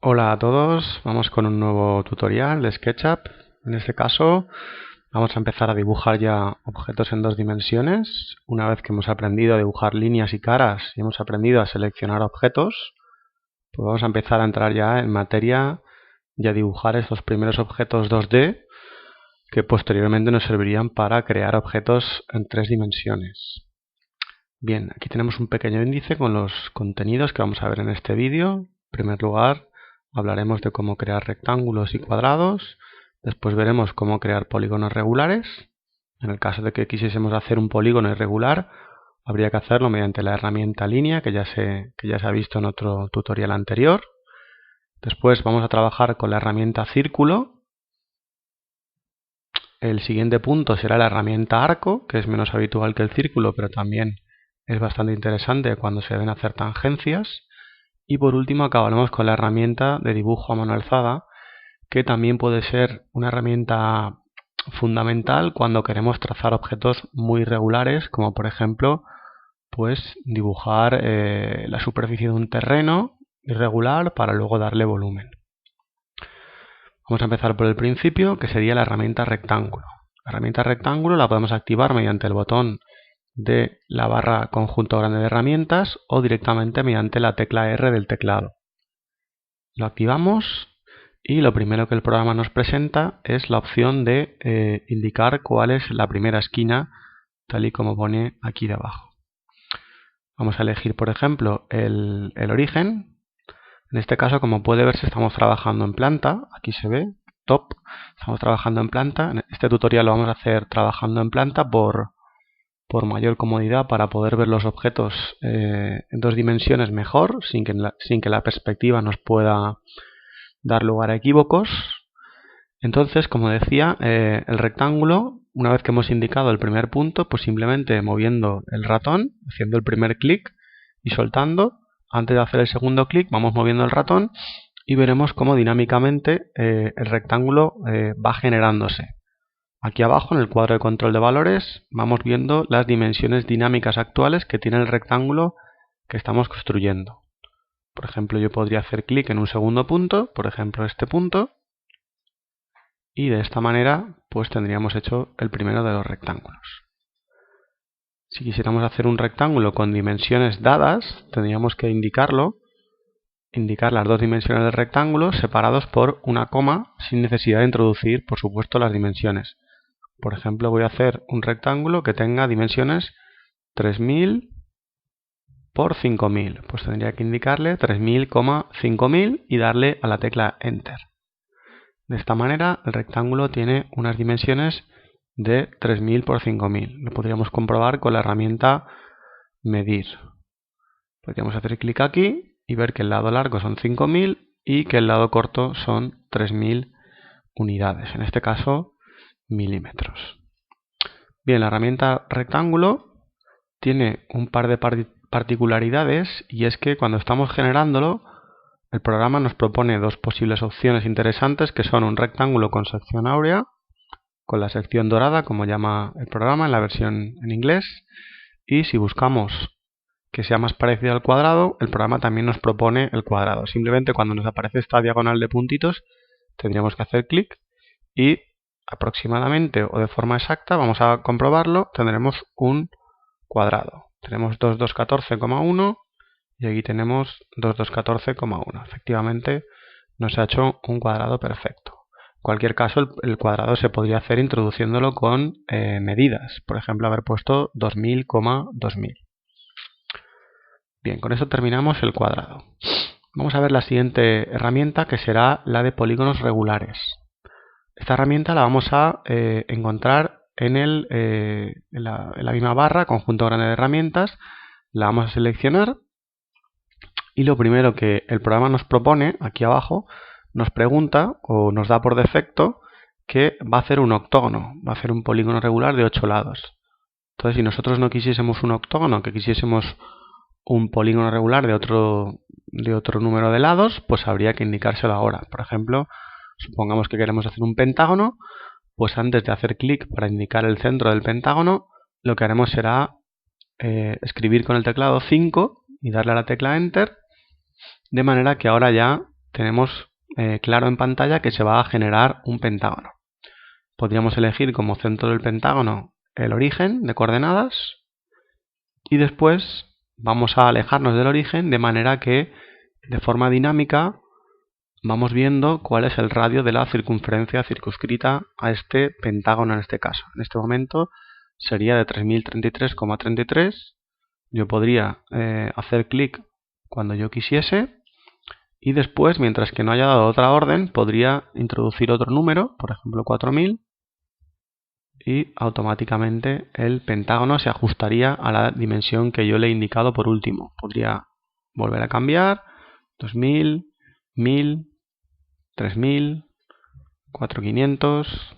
Hola a todos, vamos con un nuevo tutorial de SketchUp. En este caso vamos a empezar a dibujar ya objetos en dos dimensiones. Una vez que hemos aprendido a dibujar líneas y caras y hemos aprendido a seleccionar objetos, pues vamos a empezar a entrar ya en materia y a dibujar estos primeros objetos 2D que posteriormente nos servirían para crear objetos en tres dimensiones. Bien, aquí tenemos un pequeño índice con los contenidos que vamos a ver en este vídeo. En primer lugar, hablaremos de cómo crear rectángulos y cuadrados. Después veremos cómo crear polígonos regulares. En el caso de que quisiésemos hacer un polígono irregular, habría que hacerlo mediante la herramienta línea, que ya se ha visto en otro tutorial anterior. Después vamos a trabajar con la herramienta círculo. El siguiente punto será la herramienta arco, que es menos habitual que el círculo, pero también es bastante interesante cuando se deben hacer tangencias. Y por último acabaremos con la herramienta de dibujo a mano alzada, que también puede ser una herramienta fundamental cuando queremos trazar objetos muy irregulares, como por ejemplo pues dibujar la superficie de un terreno irregular para luego darle volumen. Vamos a empezar por el principio, que sería la herramienta rectángulo. La herramienta rectángulo la podemos activar mediante el botón de la barra conjunto grande de herramientas o directamente mediante la tecla R del teclado. Lo activamos y lo primero que el programa nos presenta es la opción de indicar cuál es la primera esquina, tal y como pone aquí debajo. Vamos a elegir, por ejemplo, el origen. En este caso, como puede verse, estamos trabajando en planta. Aquí se ve, top. Estamos trabajando en planta. En este tutorial lo vamos a hacer trabajando en planta por mayor comodidad, para poder ver los objetos en dos dimensiones mejor, sin que la perspectiva nos pueda dar lugar a equívocos. Entonces, como decía, el rectángulo, una vez que hemos indicado el primer punto, pues simplemente moviendo el ratón, haciendo el primer clic y soltando, antes de hacer el segundo clic vamos moviendo el ratón y veremos cómo dinámicamente el rectángulo va generándose. Aquí abajo, en el cuadro de control de valores, vamos viendo las dimensiones dinámicas actuales que tiene el rectángulo que estamos construyendo. Por ejemplo, yo podría hacer clic en un segundo punto, por ejemplo este punto, y de esta manera pues tendríamos hecho el primero de los rectángulos. Si quisiéramos hacer un rectángulo con dimensiones dadas, tendríamos que indicar las dos dimensiones del rectángulo separados por una coma, sin necesidad de introducir, por supuesto, las dimensiones. Por ejemplo, voy a hacer un rectángulo que tenga dimensiones 3000 por 5000. Pues tendría que indicarle 3000, 5000 y darle a la tecla Enter. De esta manera el rectángulo tiene unas dimensiones de 3000 por 5000. Lo podríamos comprobar con la herramienta Medir. Podríamos hacer clic aquí y ver que el lado largo son 5000 y que el lado corto son 3000 unidades. En este caso, milímetros. Bien, la herramienta rectángulo tiene un par de particularidades, y es que cuando estamos generándolo, el programa nos propone dos posibles opciones interesantes, que son un rectángulo con sección áurea, con la sección dorada, como llama el programa en la versión en inglés, y si buscamos que sea más parecido al cuadrado, el programa también nos propone el cuadrado. Simplemente cuando nos aparece esta diagonal de puntitos, tendríamos que hacer clic y aproximadamente o de forma exacta, vamos a comprobarlo, tendremos un cuadrado. Tenemos 2214,1 y aquí tenemos 2214,1. Efectivamente nos ha hecho un cuadrado perfecto. En cualquier caso, el cuadrado se podría hacer introduciéndolo con medidas. Por ejemplo, haber puesto 2000,2000. Bien, con eso terminamos el cuadrado. Vamos a ver la siguiente herramienta, que será la de polígonos regulares. Esta herramienta la vamos a encontrar en la misma barra, conjunto grande de herramientas. La vamos a seleccionar y lo primero que el programa nos propone, aquí abajo, nos pregunta o nos da por defecto que va a hacer un octógono, va a hacer un polígono regular de 8 lados. Entonces, si nosotros no quisiésemos un octógono, que quisiésemos un polígono regular de otro número de lados, pues habría que indicárselo ahora. Por ejemplo, supongamos que queremos hacer un pentágono, pues antes de hacer clic para indicar el centro del pentágono, lo que haremos será escribir con el teclado 5 y darle a la tecla Enter, de manera que ahora ya tenemos claro en pantalla que se va a generar un pentágono. Podríamos elegir como centro del pentágono el origen de coordenadas y después vamos a alejarnos del origen de manera que de forma dinámica vamos viendo cuál es el radio de la circunferencia circunscrita a este pentágono en este caso. En este momento sería de 3033,33. Yo podría hacer clic cuando yo quisiese y después, mientras que no haya dado otra orden, podría introducir otro número, por ejemplo 4000, y automáticamente el pentágono se ajustaría a la dimensión que yo le he indicado por último. Podría volver a cambiar 2000, 1000, 3000, 4500,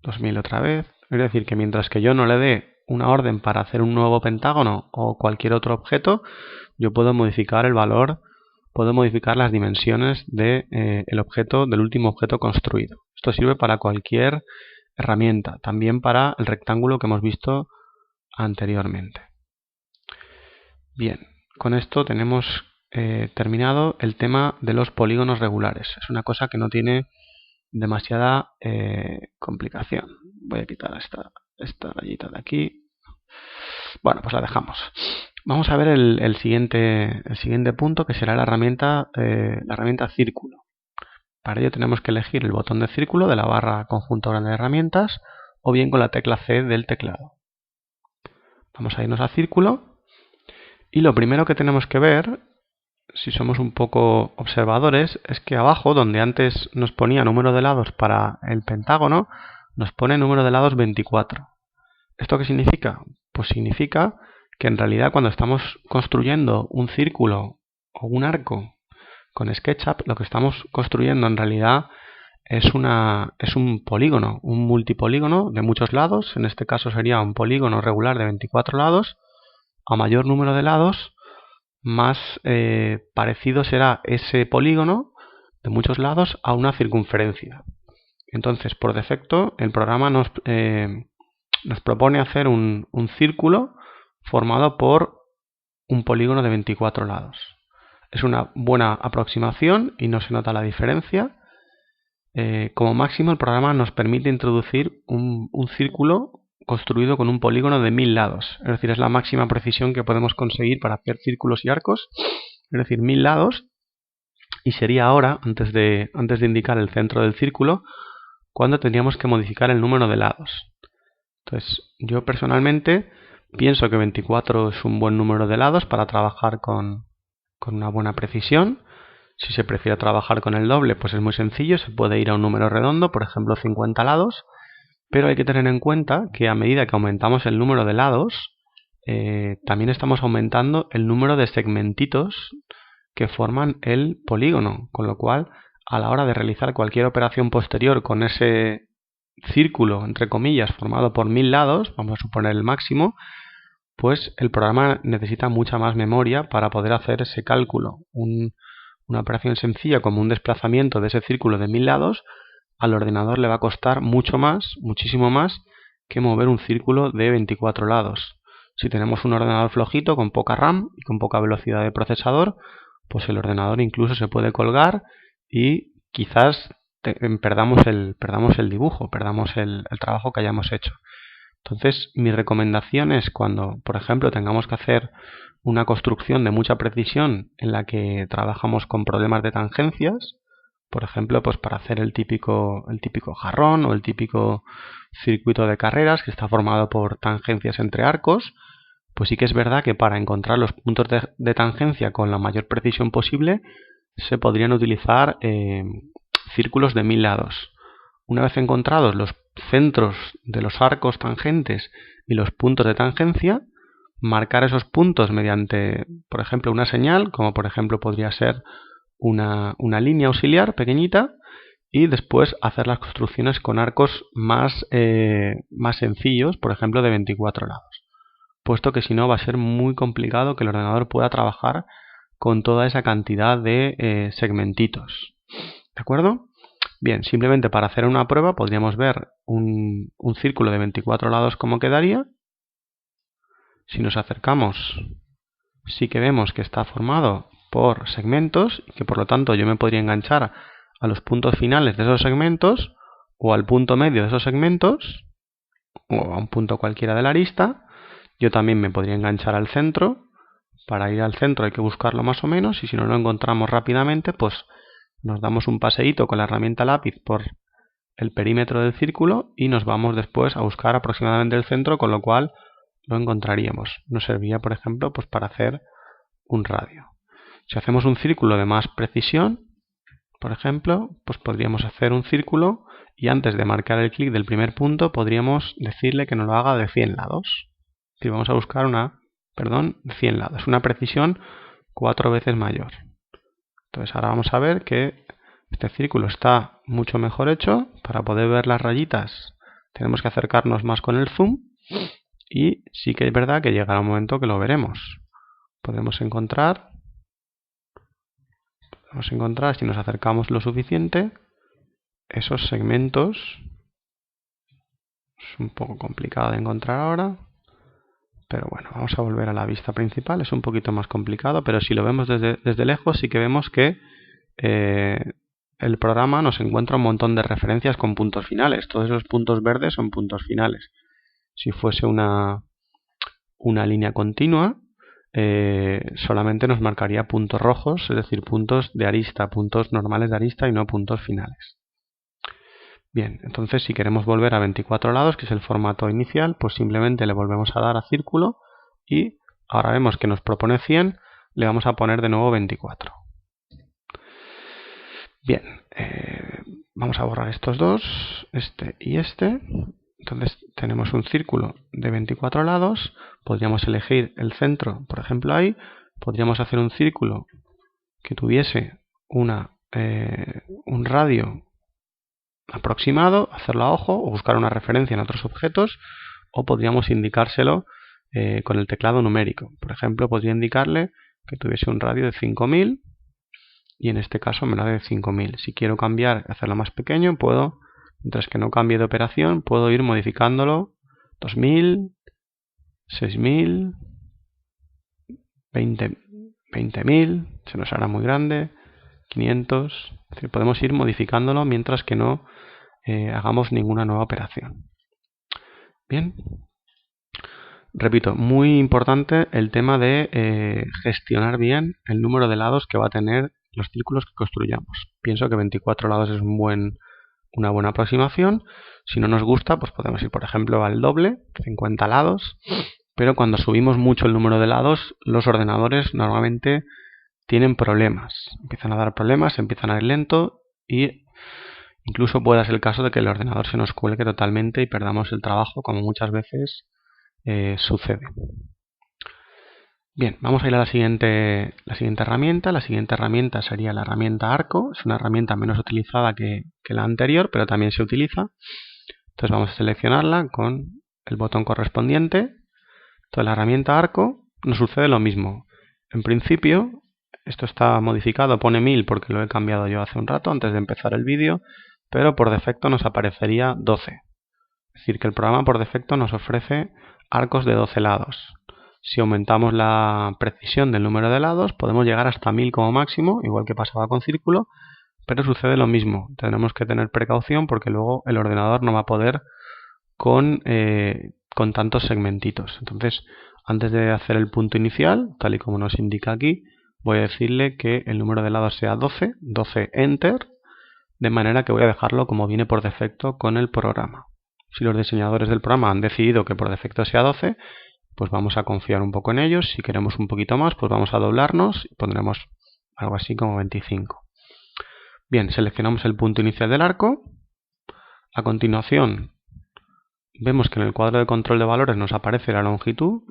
2000 otra vez. Es decir, que mientras que yo no le dé una orden para hacer un nuevo pentágono o cualquier otro objeto, yo puedo modificar el valor, puedo modificar las dimensiones de, el objeto, del último objeto construido. Esto sirve para cualquier herramienta, también para el rectángulo que hemos visto anteriormente. Bien, con esto tenemos terminado el tema de los polígonos regulares. Es una cosa que no tiene demasiada complicación. Voy a quitar esta rayita de aquí. Bueno, pues la dejamos. Vamos a ver el siguiente punto, que será la herramienta círculo. Para ello tenemos que elegir el botón de círculo de la barra conjunto grande de herramientas o bien con la tecla C del teclado. Vamos a irnos a círculo y lo primero que tenemos que ver, si somos un poco observadores, es que abajo, donde antes nos ponía número de lados para el pentágono, nos pone número de lados 24. ¿Esto qué significa? Pues significa que en realidad cuando estamos construyendo un círculo o un arco con SketchUp, lo que estamos construyendo en realidad es un polígono, un multipolígono de muchos lados. En este caso sería un polígono regular de 24 lados. A mayor número de lados, más parecido será ese polígono de muchos lados a una circunferencia. Entonces, por defecto, el programa nos propone hacer un círculo formado por un polígono de 24 lados. Es una buena aproximación y no se nota la diferencia. Como máximo, el programa nos permite introducir un círculo construido con un polígono de 1000 lados. Es decir, es la máxima precisión que podemos conseguir para hacer círculos y arcos. Es decir, 1000 lados. Y sería ahora, antes de indicar el centro del círculo, cuando tendríamos que modificar el número de lados. Entonces, yo personalmente pienso que 24 es un buen número de lados para trabajar con una buena precisión. Si se prefiere trabajar con el doble, pues es muy sencillo, se puede ir a un número redondo, por ejemplo 50 lados, pero hay que tener en cuenta que a medida que aumentamos el número de lados, también estamos aumentando el número de segmentitos que forman el polígono, con lo cual a la hora de realizar cualquier operación posterior con ese círculo, entre comillas, formado por 1000 lados, vamos a suponer el máximo, pues el programa necesita mucha más memoria para poder hacer ese cálculo. Una operación sencilla como un desplazamiento de ese círculo de 1000 lados, al ordenador le va a costar mucho más, muchísimo más, que mover un círculo de 24 lados. Si tenemos un ordenador flojito con poca RAM y con poca velocidad de procesador, pues el ordenador incluso se puede colgar y quizás perdamos el dibujo, perdamos el trabajo que hayamos hecho. Entonces, mi recomendación es cuando, por ejemplo, tengamos que hacer una construcción de mucha precisión en la que trabajamos con problemas de tangencias, por ejemplo, pues para hacer el típico jarrón o el típico circuito de carreras que está formado por tangencias entre arcos, pues sí que es verdad que para encontrar los puntos de tangencia con la mayor precisión posible se podrían utilizar círculos de 1000 lados. Una vez encontrados los centros de los arcos tangentes y los puntos de tangencia, marcar esos puntos mediante, por ejemplo, una señal, como por ejemplo podría ser una línea auxiliar pequeñita, y después hacer las construcciones con arcos más sencillos, por ejemplo de 24 lados, puesto que si no va a ser muy complicado que el ordenador pueda trabajar con toda esa cantidad de segmentitos. ¿De acuerdo? Bien, simplemente para hacer una prueba podríamos ver un círculo de 24 lados cómo quedaría. Si nos acercamos, sí que vemos que está formado por segmentos y que por lo tanto yo me podría enganchar a los puntos finales de esos segmentos o al punto medio de esos segmentos o a un punto cualquiera de la arista. Yo también me podría enganchar al centro. Para ir al centro hay que buscarlo más o menos y si no lo encontramos rápidamente, pues nos damos un paseíto con la herramienta lápiz por el perímetro del círculo y nos vamos después a buscar aproximadamente el centro, con lo cual lo encontraríamos. Nos serviría, por ejemplo, pues para hacer un radio. Si hacemos un círculo de más precisión, por ejemplo, pues podríamos hacer un círculo y antes de marcar el clic del primer punto podríamos decirle que nos lo haga de 100 lados. Si vamos a buscar 100 lados, una precisión 4 veces mayor. Entonces ahora vamos a ver que este círculo está mucho mejor hecho. Para poder ver las rayitas tenemos que acercarnos más con el zoom y sí que es verdad que llegará un momento que lo veremos. Podemos encontrar, si nos acercamos lo suficiente, esos segmentos. Es un poco complicado de encontrar ahora, pero bueno, vamos a volver a la vista principal. Es un poquito más complicado, pero si lo vemos desde lejos sí que vemos que el programa nos encuentra un montón de referencias con puntos finales. Todos esos puntos verdes son puntos finales. Si fuese una línea continua, solamente nos marcaría puntos rojos, es decir, puntos de arista, puntos normales de arista y no puntos finales. Bien, entonces si queremos volver a 24 lados, que es el formato inicial, pues simplemente le volvemos a dar a círculo y ahora vemos que nos propone 100, le vamos a poner de nuevo 24. Bien, vamos a borrar estos dos, este y este. Entonces tenemos un círculo de 24 lados, podríamos elegir el centro, por ejemplo ahí, podríamos hacer un círculo que tuviese un radio aproximado, hacerlo a ojo o buscar una referencia en otros objetos, o podríamos indicárselo con el teclado numérico. Por ejemplo, podría indicarle que tuviese un radio de 5000 y en este caso me lo da de 5000. Si quiero cambiar, hacerlo más pequeño, puedo, mientras que no cambie de operación, puedo ir modificándolo 2000, 6000, 20.000, se nos hará muy grande, 500. Es decir, podemos ir modificándolo mientras que no hagamos ninguna nueva operación. Bien. Repito, muy importante el tema de gestionar bien el número de lados que va a tener los círculos que construyamos. Pienso que 24 lados es una buena aproximación. Si no nos gusta, pues podemos ir, por ejemplo, al doble, 50 lados. Pero cuando subimos mucho el número de lados, los ordenadores normalmente tienen problemas. Empiezan a dar problemas, empiezan a ir lento y incluso puede ser el caso de que el ordenador se nos cuelgue totalmente y perdamos el trabajo, como muchas veces sucede. Bien, vamos a ir a la siguiente herramienta. La siguiente herramienta sería la herramienta Arco. Es una herramienta menos utilizada que la anterior, pero también se utiliza. Entonces vamos a seleccionarla con el botón correspondiente. Entonces la herramienta Arco nos sucede lo mismo. En principio, esto está modificado, pone 1000 porque lo he cambiado yo hace un rato antes de empezar el vídeo, pero por defecto nos aparecería 12. Es decir, que el programa por defecto nos ofrece arcos de 12 lados. Si aumentamos la precisión del número de lados, podemos llegar hasta 1000 como máximo, igual que pasaba con círculo, pero sucede lo mismo. Tenemos que tener precaución porque luego el ordenador no va a poder con tantos segmentitos. Entonces, antes de hacer el punto inicial, tal y como nos indica aquí, voy a decirle que el número de lados sea 12, 12 Enter, de manera que voy a dejarlo como viene por defecto con el programa. Si los diseñadores del programa han decidido que por defecto sea 12, pues vamos a confiar un poco en ellos. Si queremos un poquito más, pues vamos a doblarnos y pondremos algo así como 25. Bien, seleccionamos el punto inicial del arco. A continuación, vemos que en el cuadro de control de valores nos aparece la longitud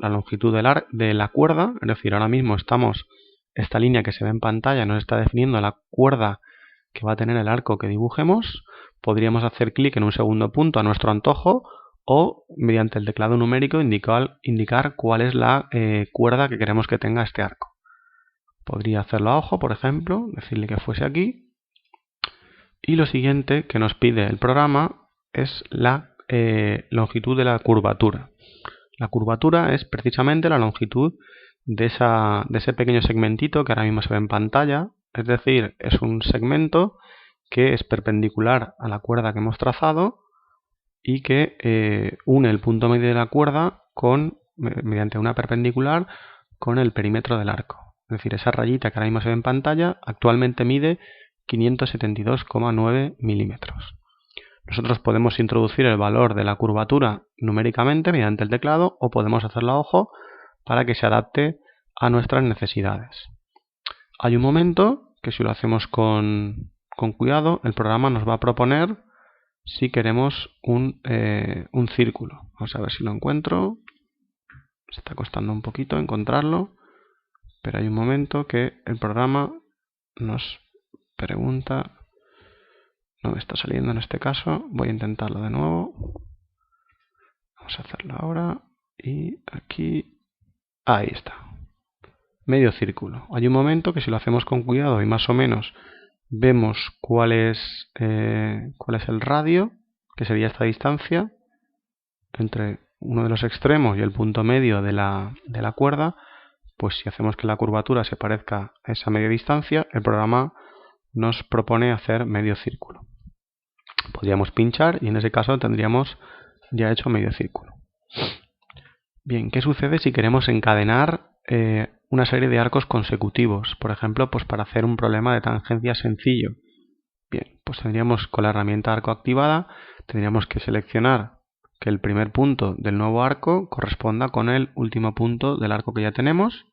de la cuerda. Es decir, ahora mismo esta línea que se ve en pantalla nos está definiendo la cuerda que va a tener el arco que dibujemos. Podríamos hacer clic en un segundo punto a nuestro antojo o mediante el teclado numérico indicar cuál es la cuerda que queremos que tenga este arco. Podría hacerlo a ojo, por ejemplo, decirle que fuese aquí. Y lo siguiente que nos pide el programa es la longitud de la curvatura. La curvatura es precisamente la longitud de ese pequeño segmentito que ahora mismo se ve en pantalla. Es decir, es un segmento que es perpendicular a la cuerda que hemos trazado y que une el punto medio de la cuerda mediante una perpendicular con el perímetro del arco. Es decir, esa rayita que ahora mismo se ve en pantalla actualmente mide 572,9 milímetros. Nosotros podemos introducir el valor de la curvatura numéricamente mediante el teclado o podemos hacerlo a ojo para que se adapte a nuestras necesidades. Hay un momento que si lo hacemos con cuidado, el programa nos va a proponer si queremos un círculo. Vamos a ver si lo encuentro. Se está costando un poquito encontrarlo, pero hay un momento que el programa nos pregunta. No me está saliendo en este caso. Voy a intentarlo de nuevo. Vamos a hacerlo ahora. Y aquí. Ahí está. Medio círculo. Hay un momento que si lo hacemos con cuidado y más o menos vemos cuál es el radio, que sería esta distancia entre uno de los extremos y el punto medio de la cuerda, pues si hacemos que la curvatura se parezca a esa media distancia, el programa nos propone hacer medio círculo. Podríamos pinchar y en ese caso tendríamos ya hecho medio círculo. Bien, ¿qué sucede si queremos encadenar una serie de arcos consecutivos? Por ejemplo, pues para hacer un problema de tangencia sencillo. Bien, pues tendríamos con la herramienta arco activada, tendríamos que seleccionar que el primer punto del nuevo arco corresponda con el último punto del arco que ya tenemos.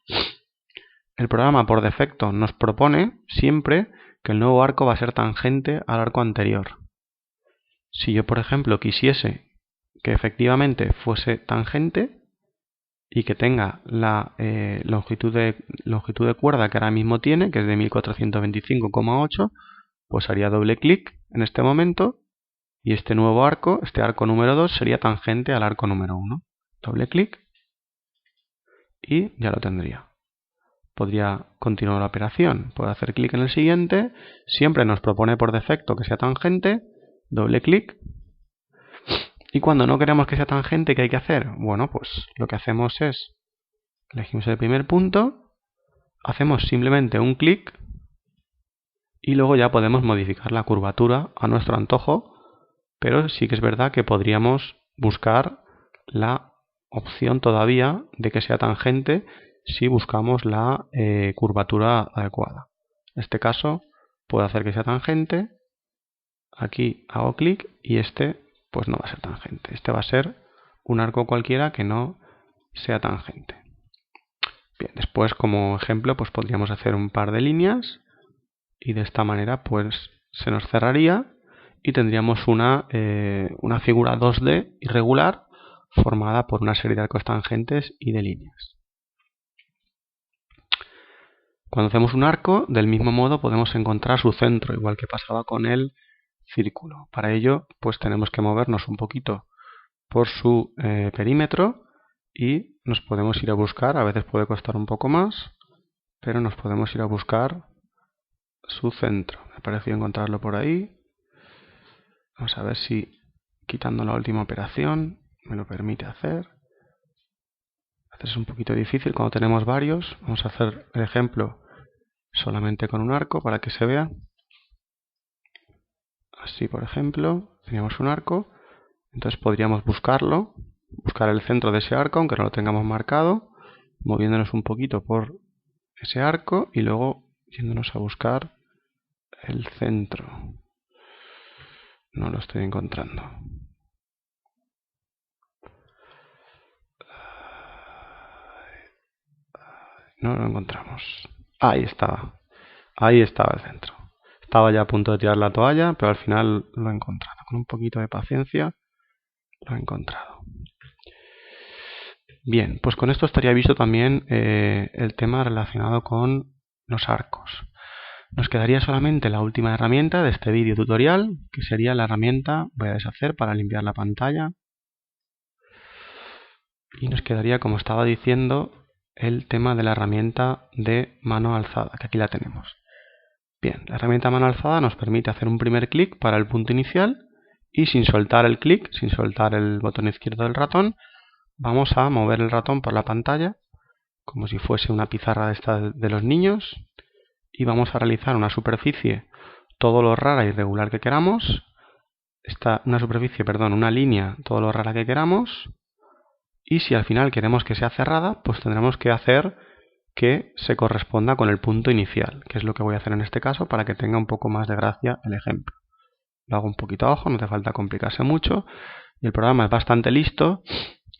El programa por defecto nos propone siempre que el nuevo arco va a ser tangente al arco anterior. Si yo, por ejemplo, quisiese que efectivamente fuese tangente y que tenga la longitud de cuerda que ahora mismo tiene, que es de 1425,8, pues haría doble clic en este momento y este nuevo arco, este arco número 2, sería tangente al arco número 1. Doble clic y ya lo tendría. Podría continuar la operación. Puedo hacer clic en el siguiente. Siempre nos propone por defecto que sea tangente. Doble clic. Y cuando no queremos que sea tangente, ¿qué hay que hacer? Bueno, pues lo que hacemos es, elegimos el primer punto, hacemos simplemente un clic y luego ya podemos modificar la curvatura a nuestro antojo, pero sí que es verdad que podríamos buscar la opción todavía de que sea tangente si buscamos la curvatura adecuada. En este caso puedo hacer que sea tangente, aquí hago clic y este pues no va a ser tangente. Este va a ser un arco cualquiera que no sea tangente. Bien, después como ejemplo pues podríamos hacer un par de líneas y de esta manera pues se nos cerraría y tendríamos una figura 2D irregular formada por una serie de arcos tangentes y de líneas. Cuando hacemos un arco, del mismo modo podemos encontrar su centro, igual que pasaba con el círculo. Para ello, pues tenemos que movernos un poquito por su perímetro y nos podemos ir a buscar, a veces puede costar un poco más, pero nos podemos ir a buscar su centro. Me pareció encontrarlo por ahí. Vamos a ver si quitando la última operación me lo permite hacer. Es un poquito difícil cuando tenemos varios. Vamos a hacer el ejemplo solamente con un arco para que se vea. Así, por ejemplo, teníamos un arco. Entonces podríamos buscar el centro de ese arco, aunque no lo tengamos marcado, moviéndonos un poquito por ese arco y luego yéndonos a buscar el centro. No lo estoy encontrando. No lo encontramos. Ahí estaba. Ahí estaba el centro. Estaba ya a punto de tirar la toalla, pero al final lo he encontrado. Con un poquito de paciencia lo he encontrado. Bien, pues con esto estaría visto también el tema relacionado con los arcos. Nos quedaría solamente la última herramienta de este vídeo tutorial, que sería la herramienta, voy a deshacer para limpiar la pantalla. Y nos quedaría, como estaba diciendo, el tema de la herramienta de mano alzada, que aquí la tenemos. Bien, la herramienta mano alzada nos permite hacer un primer clic para el punto inicial y sin soltar el clic, sin soltar el botón izquierdo del ratón, vamos a mover el ratón por la pantalla como si fuese una pizarra de los niños, y vamos a realizar una superficie todo lo rara y irregular que queramos, una línea todo lo rara que queramos, y si al final queremos que sea cerrada, pues tendremos que hacer que se corresponda con el punto inicial, que es lo que voy a hacer en este caso para que tenga un poco más de gracia el ejemplo. Lo hago un poquito a ojo, no hace falta complicarse mucho, y el programa es bastante listo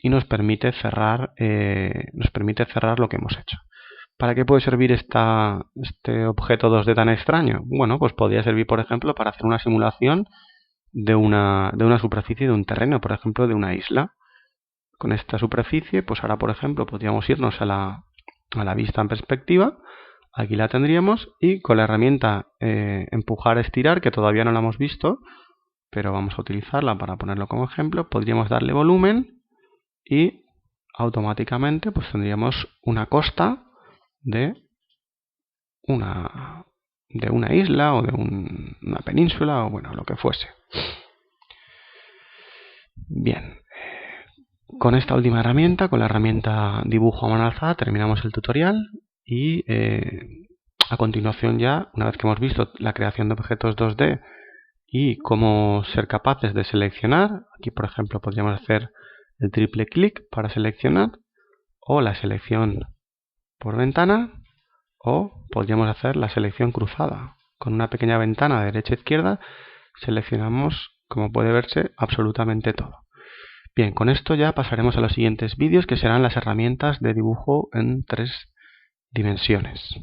y nos permite cerrar lo que hemos hecho. ¿Para qué puede servir este objeto 2D tan extraño? Bueno, pues podría servir, por ejemplo, para hacer una simulación de una superficie de un terreno, por ejemplo, de una isla. Con esta superficie, pues ahora, por ejemplo, podríamos irnos a la vista en perspectiva. Aquí la tendríamos, y con la herramienta empujar, estirar, que todavía no la hemos visto, pero vamos a utilizarla para ponerlo como ejemplo, podríamos darle volumen y automáticamente pues tendríamos una costa de una isla o de una península o bueno, lo que fuese. Bien, con esta última herramienta, con la herramienta dibujo a mano alzada, terminamos el tutorial y a continuación ya, una vez que hemos visto la creación de objetos 2D y cómo ser capaces de seleccionar, aquí por ejemplo podríamos hacer el triple clic para seleccionar, o la selección por ventana, o podríamos hacer la selección cruzada. Con una pequeña ventana de derecha a izquierda seleccionamos, como puede verse, absolutamente todo. Bien, con esto ya pasaremos a los siguientes vídeos, que serán las herramientas de dibujo en 3 dimensiones.